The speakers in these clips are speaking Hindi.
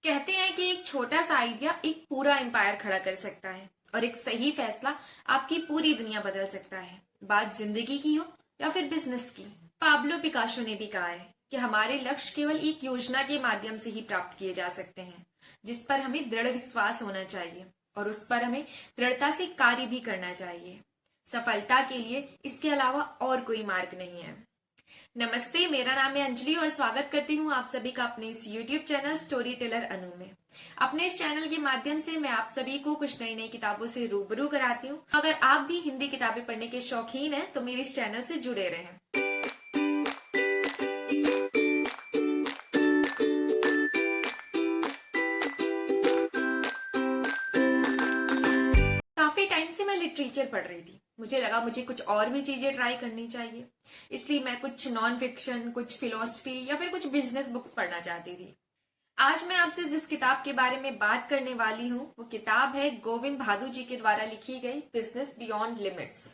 कहते हैं कि एक छोटा सा आइडिया एक पूरा एम्पायर खड़ा कर सकता है और एक सही फैसला आपकी पूरी दुनिया बदल सकता है। बात जिंदगी की हो या फिर बिजनेस की। पाब्लो पिकासो ने भी कहा है कि हमारे लक्ष्य केवल एक योजना के माध्यम से ही प्राप्त किए जा सकते हैं, जिस पर हमें दृढ़ विश्वास होना चाहिए और उस पर हमें दृढ़ता से कार्य भी करना चाहिए। सफलता के लिए इसके अलावा और कोई मार्ग नहीं है। नमस्ते, मेरा नाम है अंजलि और स्वागत करती हूँ आप सभी का अपने इस YouTube चैनल स्टोरी टेलर अनु में। अपने इस चैनल के माध्यम से मैं आप सभी को कुछ नई नई किताबों से रूबरू कराती हूँ। अगर आप भी हिंदी किताबें पढ़ने के शौकीन हैं तो मेरे इस चैनल से जुड़े रहें। काफी टाइम से मैं लिटरेचर पढ़ रही थी। मुझे लगा मुझे कुछ और भी चीजें ट्राई करनी चाहिए, इसलिए मैं कुछ नॉन फिक्शन, कुछ फिलोसफी या फिर कुछ बिजनेस बुक्स पढ़ना चाहती थी। आज मैं आपसे जिस किताब के बारे में बात करने वाली हूँ वो किताब है गोविंद भादु जी के द्वारा लिखी गई बिजनेस बियॉन्ड लिमिट्स।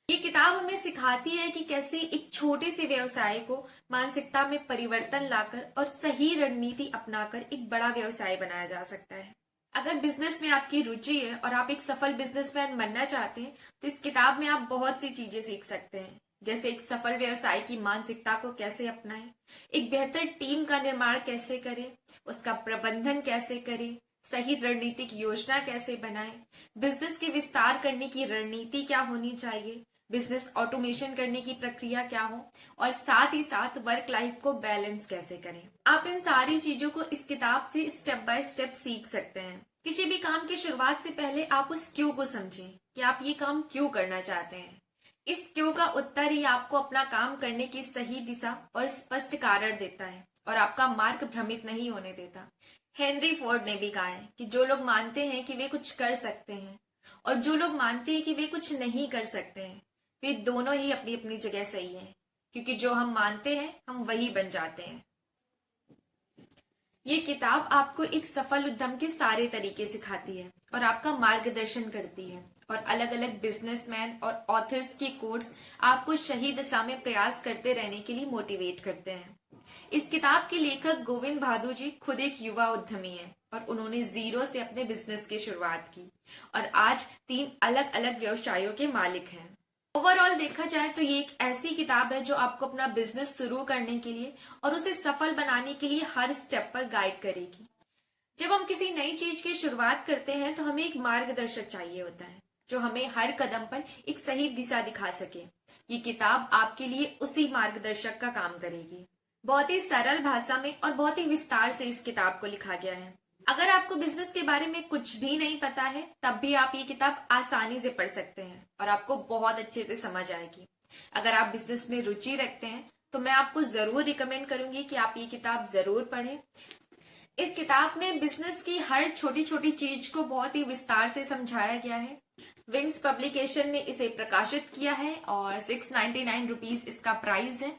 ये किताब हमें सिखाती है कि कैसे एक छोटे से व्यवसाय को मानसिकता में परिवर्तन लाकर और सही रणनीति अपनाकर एक बड़ा व्यवसाय बनाया जा सकता है। अगर बिजनेस में आपकी रुचि है और आप एक सफल बिजनेसमैन बनना चाहते हैं तो इस किताब में आप बहुत सी चीजें सीख सकते हैं, जैसे एक सफल व्यवसाय की मानसिकता को कैसे अपनाएं, एक बेहतर टीम का निर्माण कैसे करें, उसका प्रबंधन कैसे करें, सही रणनीतिक योजना कैसे बनाएं, बिजनेस के विस्तार करने की रणनीति क्या होनी चाहिए, बिजनेस ऑटोमेशन करने की प्रक्रिया क्या हो और साथ ही साथ वर्क लाइफ को बैलेंस कैसे करें। आप इन सारी चीजों को इस किताब से स्टेप बाय स्टेप सीख सकते हैं। किसी भी काम की शुरुआत से पहले आप उस क्यों को समझें कि आप ये काम क्यों करना चाहते हैं। इस क्यों का उत्तर ही आपको अपना काम करने की सही दिशा और स्पष्ट कारण देता है और आपका मार्ग भ्रमित नहीं होने देता। हेनरी फोर्ड ने भी कहा है कि जो लोग मानते हैं कि वे कुछ कर सकते हैं और जो लोग मानते हैं कि वे कुछ नहीं कर सकते हैं, वे दोनों ही अपनी अपनी जगह सही हैं, क्योंकि जो हम मानते हैं हम वही बन जाते हैं। ये किताब आपको एक सफल उद्यम के सारे तरीके सिखाती है और आपका मार्गदर्शन करती है और अलग अलग बिजनेसमैन और ऑथर्स के कोट्स आपको सही दिशा में प्रयास करते रहने के लिए मोटिवेट करते हैं। इस किताब के लेखक गोविंद भादु जी खुद एक युवा उद्यमी हैं और उन्होंने जीरो से अपने बिजनेस की शुरुआत की और आज 3 अलग अलग व्यवसायों के मालिक हैं। ओवरऑल देखा जाए तो ये एक ऐसी किताब है जो आपको अपना बिजनेस शुरू करने के लिए और उसे सफल बनाने के लिए हर स्टेप पर गाइड करेगी। जब हम किसी नई चीज की शुरुआत करते हैं तो हमें एक मार्गदर्शक चाहिए होता है जो हमें हर कदम पर एक सही दिशा दिखा सके। ये किताब आपके लिए उसी मार्गदर्शक का काम करेगी। बहुत ही सरल भाषा में और बहुत ही विस्तार से इस किताब को लिखा गया है। अगर आपको बिजनेस के बारे में कुछ भी नहीं पता है तब भी आप ये किताब आसानी से पढ़ सकते हैं और आपको बहुत अच्छे से समझ आएगी। अगर आप बिजनेस में रुचि रखते हैं तो मैं आपको जरूर रिकमेंड करूंगी कि आप ये किताब जरूर पढ़ें। इस किताब में बिजनेस की हर छोटी छोटी चीज को बहुत ही विस्तार से समझाया गया है। विंग्स पब्लिकेशन ने इसे प्रकाशित किया है और 699 रुपीज इसका प्राइस है।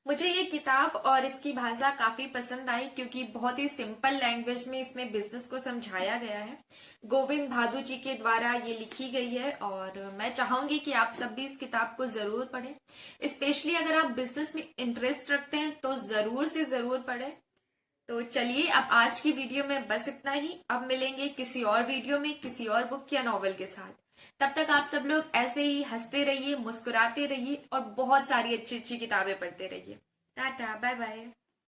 मुझे ये किताब और इसकी भाषा काफी पसंद आई क्योंकि बहुत ही सिंपल लैंग्वेज में इसमें बिजनेस को समझाया गया है। गोविंद भादु जी के द्वारा ये लिखी गई है और मैं चाहूंगी कि आप सब भी इस किताब को जरूर पढ़ें। स्पेशली अगर आप बिजनेस में इंटरेस्ट रखते हैं तो जरूर से जरूर पढ़ें। तो चलिए, अब आज की वीडियो में बस इतना ही। अब मिलेंगे किसी और वीडियो में किसी और बुक या नॉवल के साथ। तब तक आप सब लोग ऐसे ही हंसते रहिए, मुस्कुराते रहिए और बहुत सारी अच्छी अच्छी किताबें पढ़ते रहिए। Tata, bye bye.